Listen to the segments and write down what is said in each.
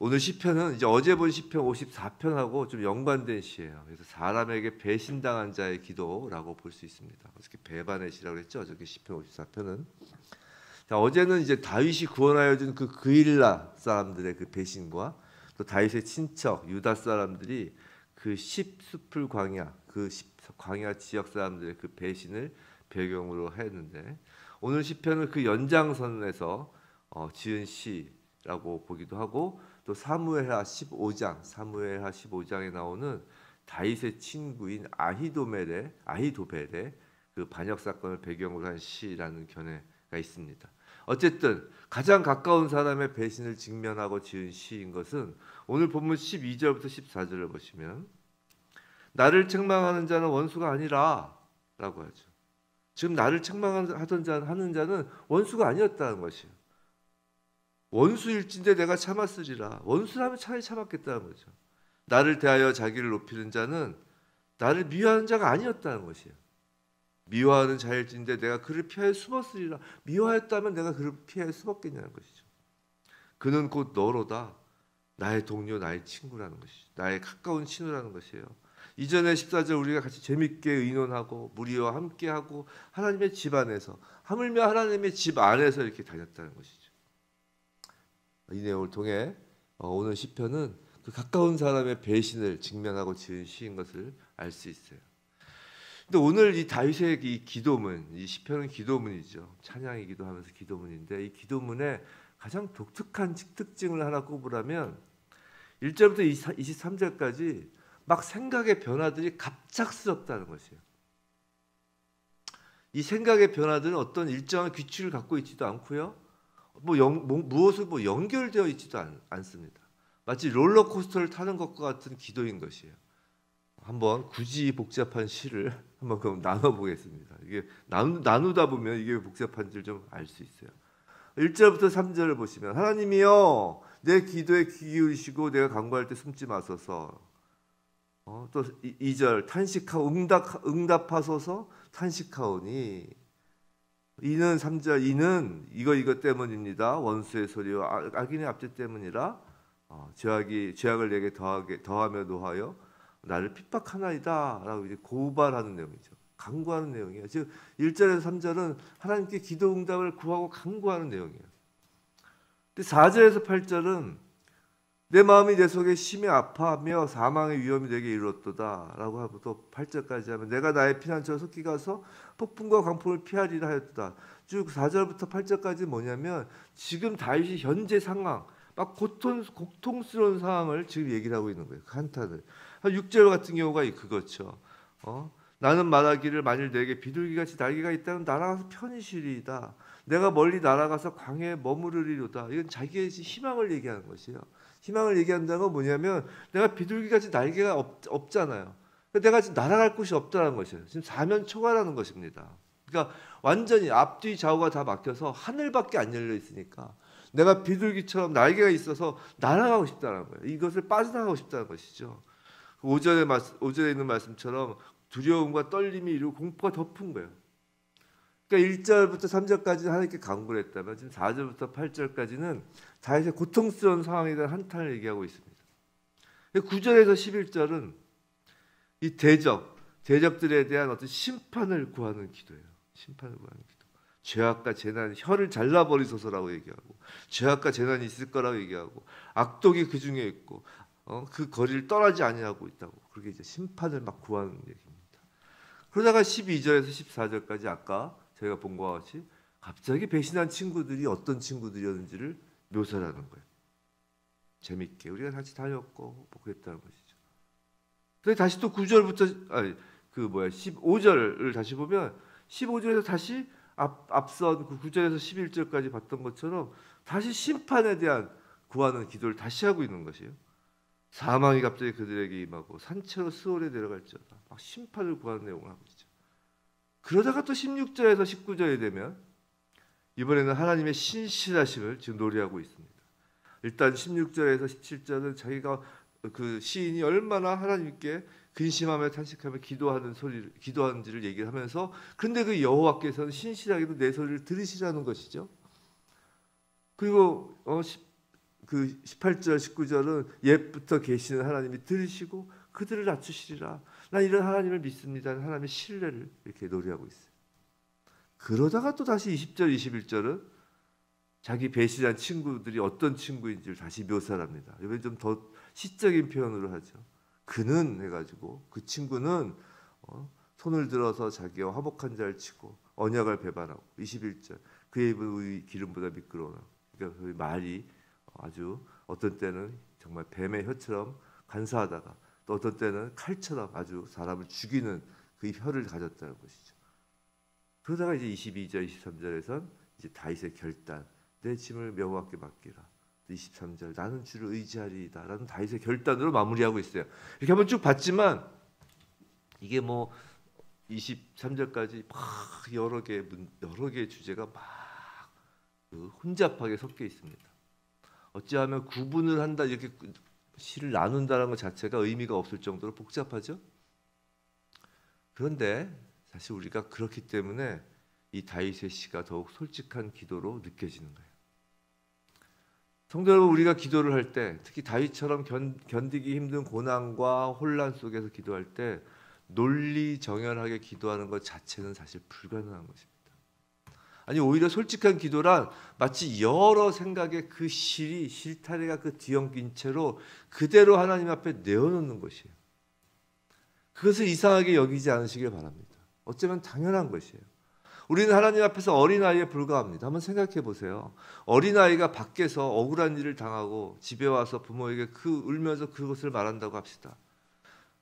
오늘 시편은 이제 어제 본 시편 54편하고 좀 연관된 시예요. 그래서 사람에게 배신당한 자의 기도라고 볼 수 있습니다. 어떻게 배반의 시라고 했죠? 저기 시편 54편은. 자, 어제는 이제 다윗이 구원하여 준 그 그일라 사람들의 그 배신과 또 다윗의 친척 유다 사람들이 그 십수풀 광야, 광야 지역 사람들의 그 배신을 배경으로 했는데, 오늘 시편은 그 연장선에서 지은 시라고 보기도 하고, 또 사무엘하 15장에 나오는 다윗의 친구인 아히도벨의 그 반역 사건을 배경으로 한 시라는 견해가 있습니다. 어쨌든 가장 가까운 사람의 배신을 직면하고 지은 시인 것은 오늘 본문 12절부터 14절을 보시면, 나를 책망하는 자는 원수가 아니라 라고 하죠. 지금 나를 책망하는 자는 원수가 아니었다는 것이에요. 원수일진데 내가 참았으리라. 원수라면 차라리 참았겠다는 거죠. 나를 대하여 자기를 높이는 자는 나를 미워하는 자가 아니었다는 것이에요. 미워하는 자일진데 내가 그를 피하여 숨었으리라. 미워하였다면 내가 그를 피하여 숨었겠냐는 것이죠. 그는 곧 너로다. 나의 동료, 나의 친구라는 것이죠. 나의 가까운 친구라는 것이에요. 이전에 14절 우리가 같이 재밌게 의논하고 무리와 함께하고 하나님의 집 안에서, 하물며 하나님의 집 안에서 이렇게 다녔다는 것이죠. 이 내용을 통해 오늘 시편은 그 가까운 사람의 배신을 직면하고 지은 시인 것을 알 수 있어요. 근데 오늘 이 다윗의 이 기도문, 이 시편은 기도문이죠. 찬양이기도 하면서 기도문인데, 이 기도문의 가장 독특한 특징을 하나 꼽으라면 1절부터 23절까지 막 생각의 변화들이 갑작스럽다는 것이에요. 이 생각의 변화들은 어떤 일정한 규칙을 갖고 있지도 않고요. 무엇을 연결되어 있지도 않습니다. 마치 롤러코스터를 타는 것과 같은 기도인 것이에요. 한번 굳이 복잡한 시를 한번 그럼 나눠보겠습니다. 이게 나누다 보면 이게 복잡한지를 좀 알 수 있어요. 1절부터 3절을 보시면, 하나님이여 내 기도에 귀 기울이시고 내가 간구할 때 숨지 마소서. 또 2절 탄식하고 응답하소서. 탄식하오니. 이는 3절 이는 이거 때문입니다. 원수의 소리와 악인의 압제 때문이라. 죄악을 내게 더하며 노하여 나를 핍박하나이다 라고 이제 고발하는 내용이죠. 간구하는 내용이에요. 즉 1절에서 3절은 하나님께 기도 응답을 구하고 간구하는 내용이에요. 근데 4절에서 8절은 내 마음이 내 속에 심히 아파하며 사망의 위험이 내게 이르렀도다 라고 하고, 또 8절까지 하면 내가 나의 피난처로 속히 가서 폭풍과 강풍을 피하리라 하였도다. 쭉 4절부터 8절까지 뭐냐면 지금 다윗이 현재 상황, 막 고통스러운 상황을 지금 얘기를 하고 있는 거예요. 한탄을. 6절 같은 경우가 그거죠. 나는 말하기를 만일 내게 비둘기같이 날개가 있다면 날아가서 편히 쉬리이다. 내가 멀리 날아가서 광야에 머무르리로다. 이건 자기의 희망을 얘기하는 것이에요. 희망을 얘기한다는 건 뭐냐면 내가 비둘기같이 날개가 없잖아요. 내가 지금 날아갈 곳이 없다는 것이에요. 지금 사면초가라는 것입니다. 그러니까 완전히 앞뒤 좌우가 다 막혀서 하늘밖에 안 열려 있으니까 내가 비둘기처럼 날개가 있어서 날아가고 싶다는 거예요. 이것을 빠져나가고 싶다는 것이죠. 5절에 있는 말씀처럼 두려움과 떨림이 이루고 공포가 덮은 거예요. 그러니까 1절부터 3절까지는 하나님께 간구를 했다면 지금 4절부터 8절까지는 다윗의 고통스러운 상황에 대한 한탄을 얘기하고 있습니다. 9절에서 11절은 이 대적들에 대한 어떤 심판을 구하는 기도예요. 심판을 구하는 기도. 죄악과 재난, 혀를 잘라버리소서라고 얘기하고, 죄악과 재난이 있을 거라고 얘기하고, 악독이 그 중에 있고, 그 거리를 떠나지 아니하고 있다고, 그렇게 이제 심판을 막 구하는 얘기입니다. 그러다가 12절에서 14절까지 아까 저희가 본 것과 같이 갑자기 배신한 친구들이 어떤 친구들이었는지를 묘사하는 거예요. 재밌게 우리가 같이 다녔고 뭐 그랬다는 것이죠. 그래서 다시 또 9절부터 15절을 다시 보면 15절에서 다시 앞선 그 9절에서 11절까지 봤던 것처럼 다시 심판에 대한 구하는 기도를 다시 하고 있는 것이에요. 사망이 갑자기 그들에게 임하고 산채로 스올에 내려갈지어다. 막 심판을 구하는 내용을 하고 있죠. 그러다가 또 16절에서 19절이 되면 이번에는 하나님의 신실하심을 지금 노래하고 있습니다. 일단 16절에서 17절은 자기가 그 시인이 얼마나 하나님께 근심하며 탄식하며 기도하는지를 얘기를 하면서, 그런데 그 여호와께서는 신실하게도 내 소리를 들으시라는 것이죠. 그리고 그 18절 19절은 옛부터 계시는 하나님이 들으시고 그들을 낮추시리라. 난 이런 하나님을 믿습니다. 하나님의 신뢰를 이렇게 노래하고 있어요. 그러다가 또 다시 20절 21절은 자기 배신한 친구들이 어떤 친구인지를 다시 묘사를 합니다. 이번엔 좀 더 시적인 표현으로 하죠. 그는 해가지고 그 친구는 손을 들어서 자기와 화목한 자를 치고 언약을 배반하고 21절 그의 입은 우리 기름보다 미끄러우나 그러니까 그 말이 아주 어떤 때는 정말 뱀의 혀처럼 간사하다가 또 어떤 때는 칼처럼 아주 사람을 죽이는 그 혀를 가졌다는 것이죠. 그러다가 이제 22절 23절에선 이제 다윗의 결단 내 짐을 여호와께 맡기라. 23절 나는 주를 의지하리이다 라는 다윗의 결단으로 마무리하고 있어요. 이렇게 한번 쭉 봤지만 이게 뭐 23절까지 막 여러 개의 주제가 막 그 혼잡하게 섞여 있습니다. 어찌하면 구분을 한다 이렇게 시를 나눈다는 것 자체가 의미가 없을 정도로 복잡하죠. 그런데 사실 우리가 그렇기 때문에 이 다윗의 시가 더욱 솔직한 기도로 느껴지는 거예요. 성도 여러분, 우리가 기도를 할 때 특히 다윗처럼 견디기 힘든 고난과 혼란 속에서 기도할 때 논리정연하게 기도하는 것 자체는 사실 불가능한 것입니다. 아니 오히려 솔직한 기도란 마치 여러 생각의 그 실타래가 그 뒤엉킨 채로 그대로 하나님 앞에 내어놓는 것이에요. 그것을 이상하게 여기지 않으시길 바랍니다. 어쩌면 당연한 것이에요. 우리는 하나님 앞에서 어린아이에 불과합니다. 한번 생각해 보세요. 어린아이가 밖에서 억울한 일을 당하고 집에 와서 부모에게 울면서 그것을 말한다고 합시다.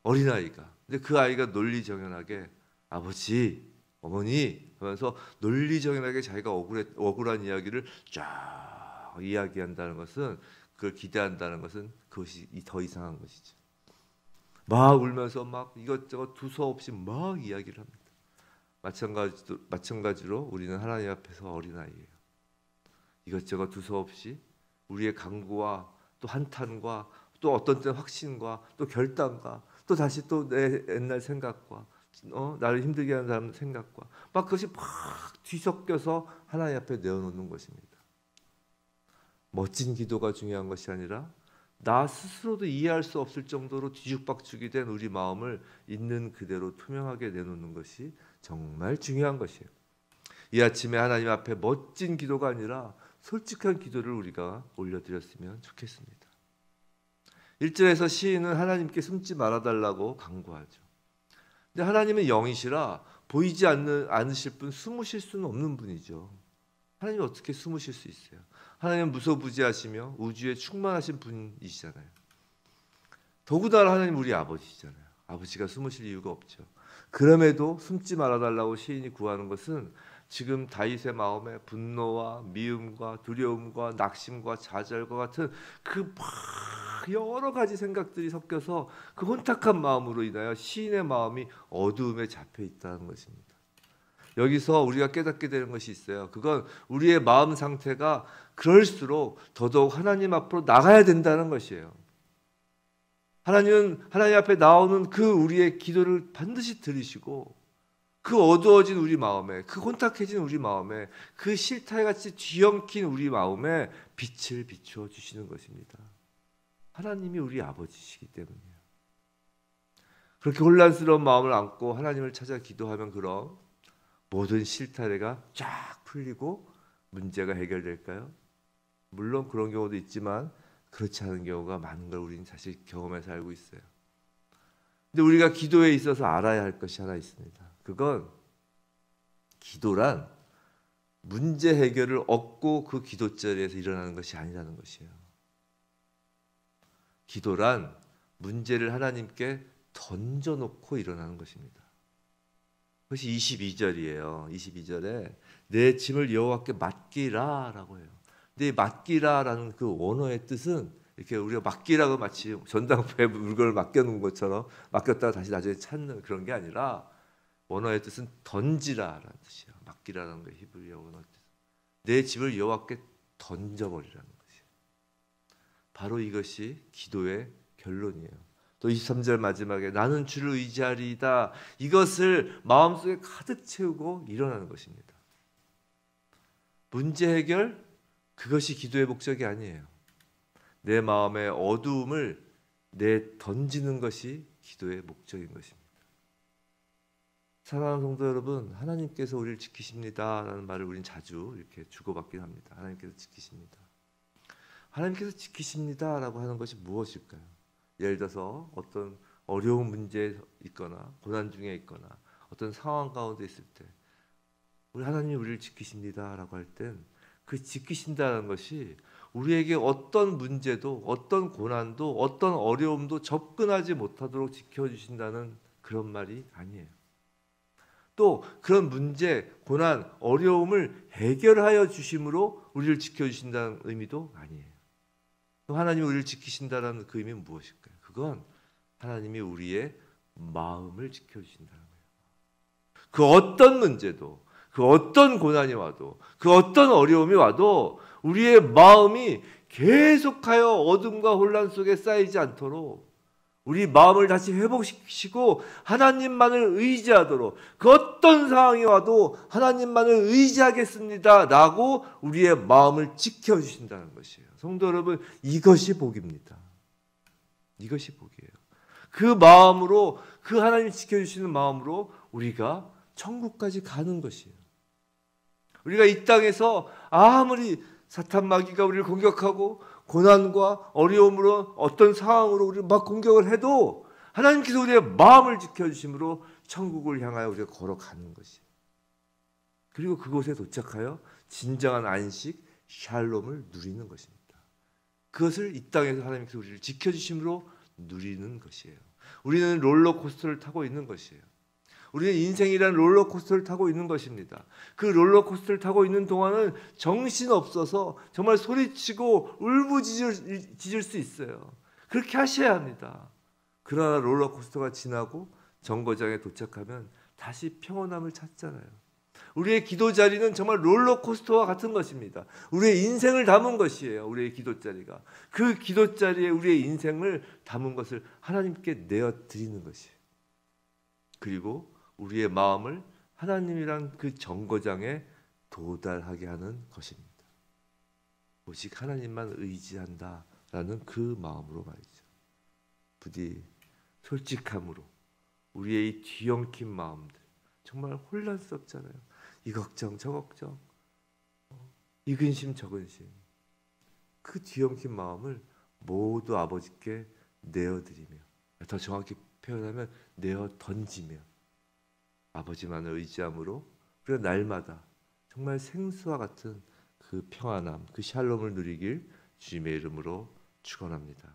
어린아이가. 근데 그 아이가 논리정연하게 아버지, 어머니 하면서 논리정연하게 자기가 억울한 이야기를 쫙 이야기한다는 것은 그걸 기대한다는 것은 그것이 더 이상한 것이죠. 막 울면서 막 이것저것 두서없이 막 이야기를 합니다. 마찬가지로 우리는 하나님 앞에서 어린아이예요. 이것저것 두서없이 우리의 강구와 또 한탄과 또 어떤 때는 확신과 또 결단과 또 다시 또 내 옛날 생각과 나를 힘들게 하는 사람 생각과 막 그것이 막 뒤섞여서 하나님 앞에 내어놓는 것입니다. 멋진 기도가 중요한 것이 아니라 나 스스로도 이해할 수 없을 정도로 뒤죽박죽이 된 우리 마음을 있는 그대로 투명하게 내놓는 것이 정말 중요한 것이에요. 이 아침에 하나님 앞에 멋진 기도가 아니라 솔직한 기도를 우리가 올려드렸으면 좋겠습니다. 1절에서 시인은 하나님께 숨지 말아달라고 간구하죠. 근데 하나님은 영이시라 보이지 않으실 분, 숨으실 수는 없는 분이죠. 하나님이 어떻게 숨으실 수 있어요? 하나님은 무소부지하시며 우주에 충만하신 분이시잖아요. 더구나 하나님 우리 아버지시잖아요. 아버지가 숨으실 이유가 없죠. 그럼에도 숨지 말아달라고 시인이 구하는 것은 지금 다윗의 마음에 분노와 미움과 두려움과 낙심과 좌절과 같은 그 여러 가지 생각들이 섞여서 그 혼탁한 마음으로 인하여 시인의 마음이 어두움에 잡혀 있다는 것입니다. 여기서 우리가 깨닫게 되는 것이 있어요. 그건 우리의 마음 상태가 그럴수록 더더욱 하나님 앞으로 나가야 된다는 것이에요. 하나님은 하나님 앞에 나오는 그 우리의 기도를 반드시 들으시고 그 어두워진 우리 마음에, 그 혼탁해진 우리 마음에, 그 실타래같이 뒤엉킨 우리 마음에 빛을 비추어 주시는 것입니다. 하나님이 우리 아버지시기 때문이에요. 그렇게 혼란스러운 마음을 안고 하나님을 찾아 기도하면 그럼 모든 실타래가 쫙 풀리고 문제가 해결될까요? 물론 그런 경우도 있지만 그렇지 않은 경우가 많은 걸 우리는 사실 경험해서 알고 있어요. 근데 우리가 기도에 있어서 알아야 할 것이 하나 있습니다. 그건 기도란 문제 해결을 얻고 그 기도 자리에서 일어나는 것이 아니라는 것이에요. 기도란 문제를 하나님께 던져놓고 일어나는 것입니다. 그것이 22절이에요. 22절에 내 짐을 여호와께 맡기라 라고 해요. 근데 맡기라라는 그 원어의 뜻은 이렇게 우리가 맡기라고 마치 전당포에 물건을 맡겨놓은 것처럼 맡겼다가 다시 나중에 찾는 그런 게 아니라 원어의 뜻은 던지라라는 뜻이에요. 맡기라는 게 히브리어 원어 뜻. 내 짐을 여호와께 던져버리라는 것이에요. 바로 이것이 기도의 결론이에요. 또 23절 마지막에 나는 주를 의지하리이다. 이것을 마음속에 가득 채우고 일어나는 것입니다. 문제 해결 그것이 기도의 목적이 아니에요. 내 마음의 어두움을 던지는 것이 기도의 목적인 것입니다. 사랑하는 성도 여러분, 하나님께서 우리를 지키십니다라는 말을 우리는 자주 이렇게 주고받긴 합니다. 하나님께서 지키십니다. 하나님께서 지키십니다라고 하는 것이 무엇일까요? 예를 들어서 어떤 어려운 문제에 있거나 고난 중에 있거나 어떤 상황 가운데 있을 때 우리 하나님이 우리를 지키십니다라고 할 땐 그 지키신다는 것이 우리에게 어떤 문제도 어떤 고난도 어떤 어려움도 접근하지 못하도록 지켜주신다는 그런 말이 아니에요. 또 그런 문제, 고난, 어려움을 해결하여 주심으로 우리를 지켜주신다는 의미도 아니에요. 또 하나님이 우리를 지키신다는 그 의미는 무엇일까요? 그건 하나님이 우리의 마음을 지켜주신다는 거예요. 그 어떤 문제도 그 어떤 고난이 와도 그 어떤 어려움이 와도 우리의 마음이 계속하여 어둠과 혼란 속에 쌓이지 않도록 우리 마음을 다시 회복시키시고 하나님만을 의지하도록 그 어떤 상황이 와도 하나님만을 의지하겠습니다 라고 우리의 마음을 지켜주신다는 것이에요. 성도 여러분, 이것이 복입니다. 이것이 복이에요. 그 마음으로, 그 하나님이 지켜주시는 마음으로 우리가 천국까지 가는 것이에요. 우리가 이 땅에서 아무리 사탄 마귀가 우리를 공격하고 고난과 어려움으로 어떤 상황으로 우리를 막 공격을 해도 하나님께서 우리의 마음을 지켜주심으로 천국을 향하여 우리가 걸어가는 것이에요. 그리고 그곳에 도착하여 진정한 안식, 샬롬을 누리는 것입니다. 그것을 이 땅에서 하나님께서 우리를 지켜주심으로 누리는 것이에요. 우리는 롤러코스터를 타고 있는 것이에요. 우리는 인생이라는 롤러코스터를 타고 있는 것입니다. 그 롤러코스터를 타고 있는 동안은 정신없어서 정말 소리치고 울부짖을 수 있어요. 그렇게 하셔야 합니다. 그러나 롤러코스터가 지나고 정거장에 도착하면 다시 평온함을 찾잖아요. 우리의 기도 자리는 정말 롤러코스터와 같은 것입니다. 우리의 인생을 담은 것이에요. 우리의 기도 자리가. 그 기도 자리에 우리의 인생을 담은 것을 하나님께 내어드리는 것이에요. 그리고 우리의 마음을 하나님이란 그 정거장에 도달하게 하는 것입니다. 오직 하나님만 의지한다라는 그 마음으로 말이죠. 부디 솔직함으로 우리의 이 뒤엉킨 마음들, 정말 혼란스럽잖아요. 이 걱정 저 걱정, 이 근심 저 근심, 그 뒤엉킨 마음을 모두 아버지께 내어드리며, 더 정확히 표현하면 내어 던지며 아버지만을 의지함으로 우리가 날마다 정말 생수와 같은 그 평안함, 그 샬롬을 누리길 주님의 이름으로 축원합니다.